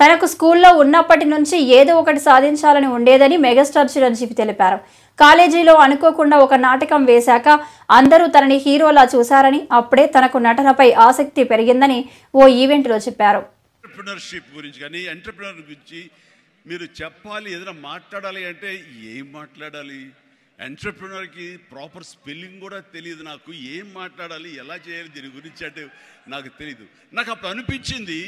తనకు స్కూల్లో ఉన్నప్పటి నుంచి ఏదో ఒకటి సాధించాలని ఉండేదని మెగాస్టార్ చిరంజీవి తెలిపారు. కాలేజీలో అనుకోకుండా ఒక నాటకం వేశాక అందరూ తనని హీరోలా చూశారని, అప్పుడే తనకు నటనపై ఆసక్తి పెరిగిందని ఓ ఈవెంట్లో చెప్పారు. ఎంటర్‌ప్రెన్యూర్‌షిప్ గురించి కానీ ఎంటర్‌ప్రెన్యూర్ గురించి మీరు చెప్పాలి, ఏదైనా మాట్లాడాలి అంటే ఏం మాట్లాడాలి? ఎంటర్‌ప్రెన్యూర్‌కి ప్రాపర్ స్పెల్లింగ్ కూడా తెలియదు నాకు. ఏం మాట్లాడాలి, ఎలా చేయాలి దీని గురించి అంటే నాకు తెలియదు. నాకు అప్పుడు అనిపించింది,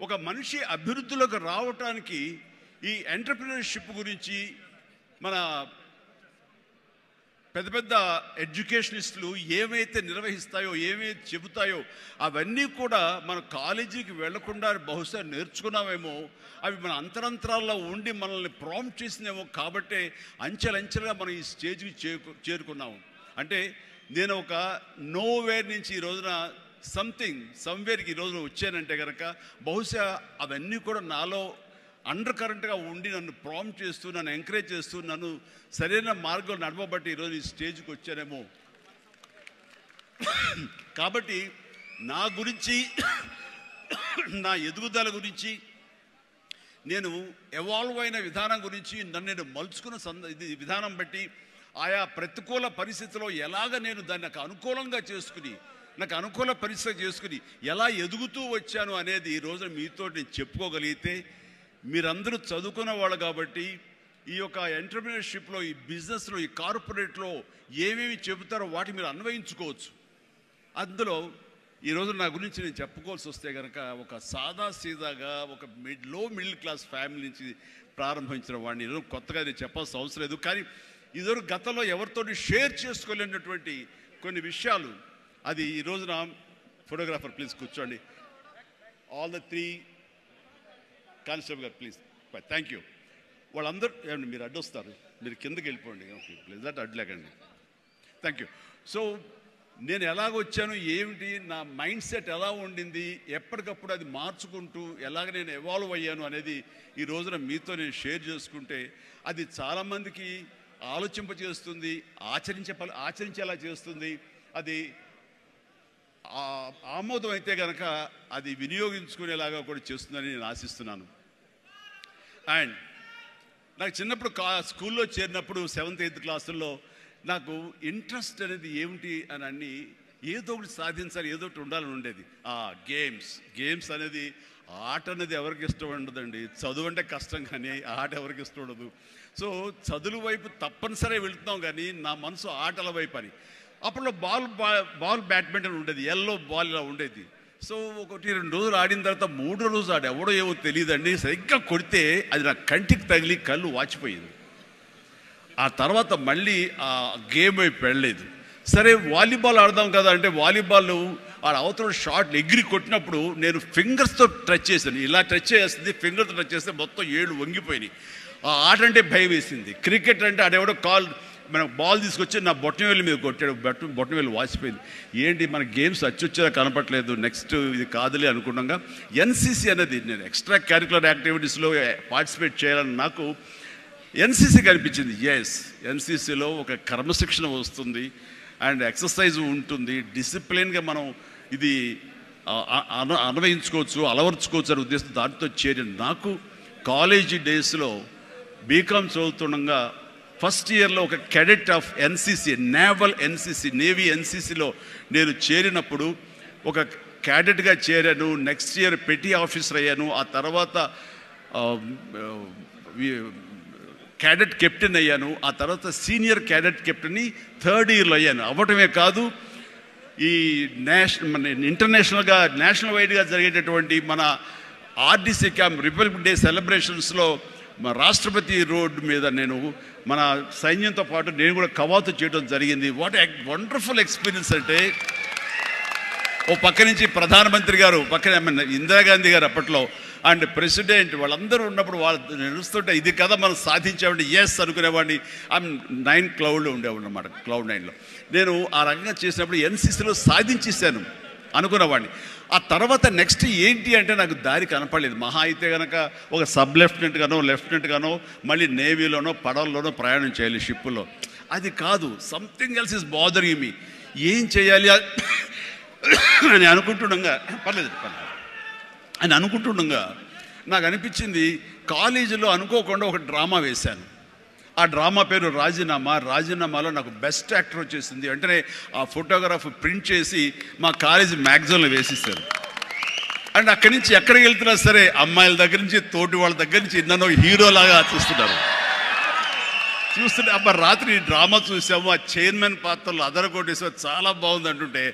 ఒక మనిషి అభివృద్ధిలోకి రావటానికి ఈ ఎంటర్‌ప్రెన్యూర్‌షిప్ గురించి మన పెద్ద పెద్ద ఎడ్యుకేషనిస్టులు ఏమైతే నిర్వహిస్తాయో, ఏమైతే చెబుతాయో అవన్నీ కూడా మన కాలేజీకి వెళ్లకుండా బహుశా నేర్చుకున్నామేమో, అవి మన అంతరంతరాల్లో ఉండి మనల్ని ప్రాంప్ట్ చేసినేమో. కాబట్టే అంచెలంచెలుగా మనం ఈ స్టేజ్కి చేరుకున్నాము. అంటే నేను ఒక నోవేర్ నుంచి ఈ రోజున సమ్వేర్కి ఈ రోజున వచ్చానంటే కనుక బహుశా అవన్నీ కూడా నాలో అండర్ కరెంట్గా ఉండి నన్ను ప్రాంప్ట్ చేస్తూ, నన్ను ఎంకరేజ్ చేస్తూ, నన్ను సరైన మార్గంలో నడపబట్టి ఈరోజు ఈ స్టేజ్కి వచ్చానేమో. కాబట్టి నా గురించి, నా ఎదుగుదల గురించి, నేను ఎవాల్వ్ అయిన విధానం గురించి, నన్ను నేను మలుచుకున్న విధానం బట్టి, ఆయా ప్రతికూల పరిస్థితిలో ఎలాగ నేను దాన్ని నాకు అనుకూలంగా చేసుకుని, నాకు అనుకూల పరిస్థితి చేసుకుని ఎలా ఎదుగుతూ వచ్చాను అనేది ఈ రోజున మీతో నేను చెప్పుకోగలిగితే, మీరందరూ చదువుకున్న వాళ్ళు కాబట్టి ఈ యొక్క ఎంటర్‌ప్రెన్యూర్‌షిప్లో, ఈ బిజినెస్లో, ఈ కార్పొరేట్లో ఏమేమి చెబుతారో వాటి మీరు అన్వయించుకోవచ్చు. అందులో ఈరోజు నా గురించి నేను చెప్పుకోవాల్సి వస్తే కనుక ఒక సాదాసీదాగా ఒక లో మిడిల్ క్లాస్ ఫ్యామిలీ నుంచి ప్రారంభించిన వాడిని ఈరోజు కొత్తగా నేను చెప్పాల్సిన అవసరం లేదు. కానీ ఇదివరకు గతంలో ఎవరితో షేర్ చేసుకోలేనటువంటి కొన్ని విషయాలు, అది ఈ రోజున ఫోటోగ్రాఫర్ ప్లీజ్ కూర్చోండి. ఆల్ ద 3 కానిస్టేబుల్ గారు ప్లీజ్, థ్యాంక్ యూ. వాళ్ళందరూ ఏమండి మీరు అడ్డొస్తారు, మీరు కిందకి వెళ్ళిపోండి, ఓకే ప్లీజ్, అటు అడ్డులేకండి, థ్యాంక్ యూ. సో నేను ఎలాగొచ్చాను, ఏమిటి నా మైండ్ సెట్ ఎలా ఉండింది, ఎప్పటికప్పుడు అది మార్చుకుంటూ ఎలాగ నేను ఎవాల్వ్ అయ్యాను అనేది ఈ రోజున మీతో నేను షేర్ చేసుకుంటే అది చాలామందికి ఆలోచింపజేస్తుంది, ఆచరించేలా చేస్తుంది. అది ఆమోదం అయితే కనుక అది వినియోగించుకునేలాగా కూడా చేస్తుందని నేను ఆశిస్తున్నాను. అండ్ నాకు చిన్నప్పుడు స్కూల్లో చేరినప్పుడు 7th 8th క్లాసుల్లో నాకు ఇంట్రెస్ట్ అనేది ఏమిటి అని అన్ని ఏదో ఒకటి సాధించాలి, ఏదో ఒకటి ఉండాలని ఉండేది. గేమ్స్ అనేది, ఆట అనేది ఎవరికి ఇష్టం ఉండదండి. చదువు అంటే కష్టం కానీ ఆట ఎవరికి ఇష్టం ఉండదు. సో చదువు వైపు తప్పనిసరిగా వెళుతున్నాం కానీ నా మనసు ఆటల వైపు అని. అప్పుడు బాల్ బ్యాడ్మింటన్ ఉండేది, ఎల్లో బాల్ ఇలా ఉండేది. సో 1-2 రోజులు ఆడిన తర్వాత 3వ రోజు ఆడు ఎవడో ఏమో తెలియదండి, సరిగ్గా కొడితే అది నా కంటికి తగిలి కళ్ళు వాచిపోయింది. ఆ తర్వాత మళ్ళీ ఆ గేమ్ వైపు వెళ్ళలేదు. సరే వాలీబాల్ ఆడదాం కదా అంటే వాలీబాల్ ఆ అవతల షాట్ ఎగిరి కొట్టినప్పుడు నేను ఫింగర్స్తో టచ్ చేశాను. ఇలా టచ్ చేస్తుంది, ఫింగర్తో టచ్ చేస్తే మొత్తం ఏళ్ళు వంగిపోయినాయి. ఆ ఆట అంటే భయం వేసింది. క్రికెట్ అంటే ఆడెవడో మన బాల్ తీసుకొచ్చి నా బొట్టనవేలు మీద కొట్టాడు, బొట్టనవేలు వాసిపోయింది. ఏంటి మన గేమ్స్ అచ్చొచ్చేలా కనపట్లేదు, నెక్స్ట్ ఇది కాదులే అనుకున్నాగా ఎన్సీసీ అనేది, నేను ఎక్స్ట్రా క్యారిక్యులర్ యాక్టివిటీస్లో పార్టిసిపేట్ చేయాలని నాకు ఎన్సీసీ కనిపించింది. ఎన్సీసీలో ఒక క్రమశిక్షణ వస్తుంది అండ్ ఎక్సర్సైజ్ ఉంటుంది, డిసిప్లిన్గా మనం ఇది అన్వయించుకోవచ్చు, అలవర్చుకోవచ్చు అనే ఉద్దేశం దాంతో చేరిన నాకు కాలేజీ డేస్లో బీకామ్ చదువుతుండగా ఫస్ట్ ఇయర్లో ఒక క్యాడెట్ ఆఫ్ ఎన్సీసీ, నేవీ ఎన్సీసీలో నేను చేరినప్పుడు ఒక క్యాడెట్గా చేరాను. నెక్స్ట్ ఇయర్ పెటీ ఆఫీసర్ అయ్యాను. ఆ తర్వాత క్యాడెట్ కెప్టెన్ అయ్యాను. ఆ తర్వాత సీనియర్ క్యాడెట్ కెప్టెన్ని 3rd ఇయర్లో అయ్యాను. అవ్వటమే కాదు, ఈ ఇంటర్నేషనల్గా నేషనల్ వైడ్గా జరిగేటటువంటి మన ఆర్డీసీ క్యాంప్ రిపబ్లిక్ డే సెలబ్రేషన్స్లో మా రాష్ట్రపతి రోడ్డు మీద నేను మన సైన్యంతో పాటు నేను కూడా కవాతు చేయడం జరిగింది. వాట్ వండర్ఫుల్ ఎక్స్పీరియన్స్ అంటే, ఓ పక్క నుంచి ప్రధానమంత్రి గారు, పక్కన ఇందిరాగాంధీ గారు అప్పట్లో అండ్ ప్రెసిడెంట్ వాళ్ళందరూ ఉన్నప్పుడు వాళ్ళు నడుస్తుంటే ఇది కదా మనం సాధించామంటే ఎస్ అనుకునేవాడిని. 9 క్లౌడ్లో ఉండేవాడిని అన్నమాట. క్లౌడ్ 9లో నేను ఆ రకంగా చేసినప్పుడు ఎన్సీసీలో సాధించేశాను అనుకున్నవాడిని. ఆ తర్వాత నెక్స్ట్ ఏంటి అంటే నాకు దారి కనపడలేదు. మహా అయితే కనుక ఒక సబ్ లెఫ్టినెంట్ గానో మళ్ళీ నేవీలోనో పడవల్లోనో ప్రయాణం చేయాలి, షిప్పులో. అది కాదు, something else is bothering me. ఏం చేయాలి అని అనుకుంటుండగా నాకు అనిపించింది కాలేజీలో అనుకోకుండా ఒక డ్రామా వేశాను. ఆ డ్రామా పేరు రాజీనామాలో నాకు బెస్ట్ యాక్టర్ వచ్చేసింది. వెంటనే ఆ ఫోటోగ్రాఫ్ ప్రింట్ చేసి మా కాలేజీ మ్యాగజైన్లో వేసిస్తారు. అండ్ అక్కడి నుంచి ఎక్కడికి వెళ్తున్నా సరే అమ్మాయిల దగ్గర నుంచి తోటి వాళ్ళ దగ్గర నుంచి నన్ను హీరోలాగా చూస్తుంటే అబ్బా రాత్రి డ్రామా చూసాము, ఆ చైర్మన్ పాత్రలు అదరగొట్టేసాము, చాలా బాగుంది అంటుంటే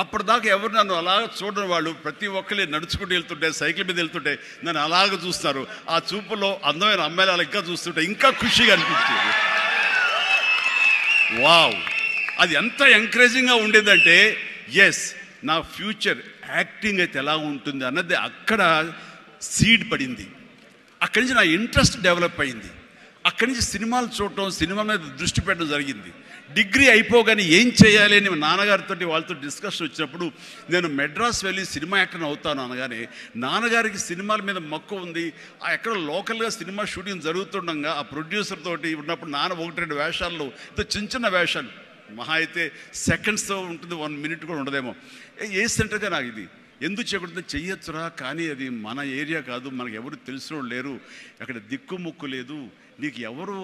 అప్పటిదాకా ఎవరు నన్ను అలాగ చూడని వాళ్ళు ప్రతి ఒక్కరి నడుచుకుంటూ వెళ్తుంటే సైకిల్ మీద వెళ్తుంటే నన్ను అలాగ చూస్తారు. ఆ చూపులో అందమైన అమ్మాయిలు అలా ఇంకా చూస్తుంటే ఇంకా ఖుషిగా అనిపించేది. వావ్, అది ఎంత ఎంకరేజింగ్గా ఉండేదంటే ఎస్ నా ఫ్యూచర్ యాక్టింగ్ అయితే ఎలా ఉంటుంది అన్నది అక్కడ సీడ్ పడింది. అక్కడి నుంచి నా ఇంట్రెస్ట్ డెవలప్ అయింది. అక్కడి నుంచి సినిమాలు చూడటం, సినిమా మీద దృష్టి పెట్టడం జరిగింది. డిగ్రీ అయిపోగానే ఏం చేయాలి అని నాన్నగారితో వాళ్ళతో డిస్కషన్ వచ్చినప్పుడు నేను మెడ్రాస్ వెళ్ళి సినిమా యాక్టర్ని అవుతాను అనగానే నాన్నగారికి సినిమాల మీద మక్కువ ఉంది. ఆ ఎక్కడ లోకల్గా సినిమా షూటింగ్ జరుగుతుండగా ఆ ప్రొడ్యూసర్ తోటి ఉన్నప్పుడు నాన్న 1-2 వేషాల్లో చిన్న వేషాలు మహా అయితే సెకండ్స్తో ఉంటుంది, 1 మినిట్ కూడా ఉండదేమో. ఏ సెంటర్గా నాకు ఇది ఎందుకు చేయకూడదు, చెయ్యొచ్చురా, కానీ అది మన ఏరియా కాదు, మనకు ఎవరు తెలిసిన లేరు, అక్కడ దిక్కుముక్కు లేదు, నీకు ఎవరు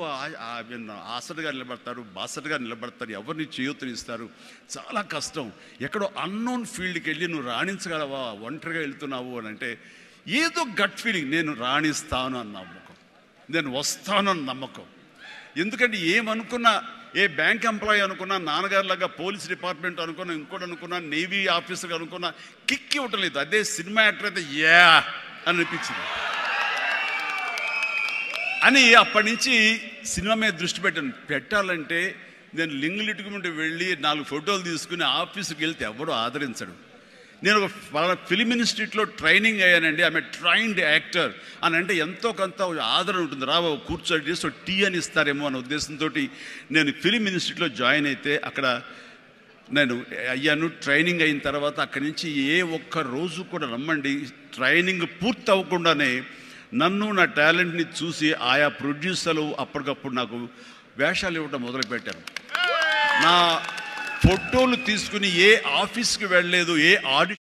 ఆసటగా నిలబడతారు, బాసటగా నిలబడతారు, ఎవరిని చేయూతనిస్తారు, చాలా కష్టం, ఎక్కడో అన్నోన్ ఫీల్డ్కి వెళ్ళి నువ్వు రాణించగలవా, ఒంటరిగా వెళ్తున్నావు అని అంటే ఏదో గట్ ఫీలింగ్, నేను రాణిస్తాను అన్న నమ్మకం, నేను వస్తాను అన్న నమ్మకం. ఎందుకంటే ఏమనుకున్నా, ఏ బ్యాంక్ ఎంప్లాయీ అనుకున్నా, నాన్నగారిలాగా పోలీస్ డిపార్ట్మెంట్ అనుకున్నా, ఇంకోటి అనుకున్నా, నేవీ ఆఫీసర్ అనుకున్నా కిక్ ఇవ్వటం లేదు. అదే సినిమా యాక్టర్ అయితే యా అని అనిపించింది అని అప్పటి నుంచి సినిమా మీద దృష్టి పెట్టాలంటే నేను లింగులిటుకుంటూ వెళ్ళి 4 ఫోటోలు తీసుకుని ఆఫీసుకి వెళ్తే ఎవడో ఆదరించడు. నేను ఒక ఫిలిం ఇన్స్టిట్యూట్లో ట్రైనింగ్ అయ్యానండి, ఆమె ట్రైన్డ్ యాక్టర్ అని అంటే ఎంతో కొంత ఆదరణ ఉంటుంది. రాబో కూర్చొని చేసి టీ అని ఇస్తారేమో అనే ఉద్దేశంతో నేను ఫిలిం ఇన్స్టిట్యూట్లో జాయిన్ అయితే అక్కడ నేను అయ్యాను. ట్రైనింగ్ అయిన తర్వాత అక్కడి నుంచి ఏ ఒక్క రోజు కూడా రమ్మండి, ట్రైనింగ్ పూర్తి అవ్వకుండానే నన్ను నా టాలెంట్ని చూసి ఆయా ప్రొడ్యూసర్లు అప్పటికప్పుడు నాకు వేషాలు ఇవ్వడం మొదలుపెట్టారు. నా ఫోటోలు తీసుకుని ఏ ఆఫీస్కి వెళ్ళలేదు, ఏ ఆడిట్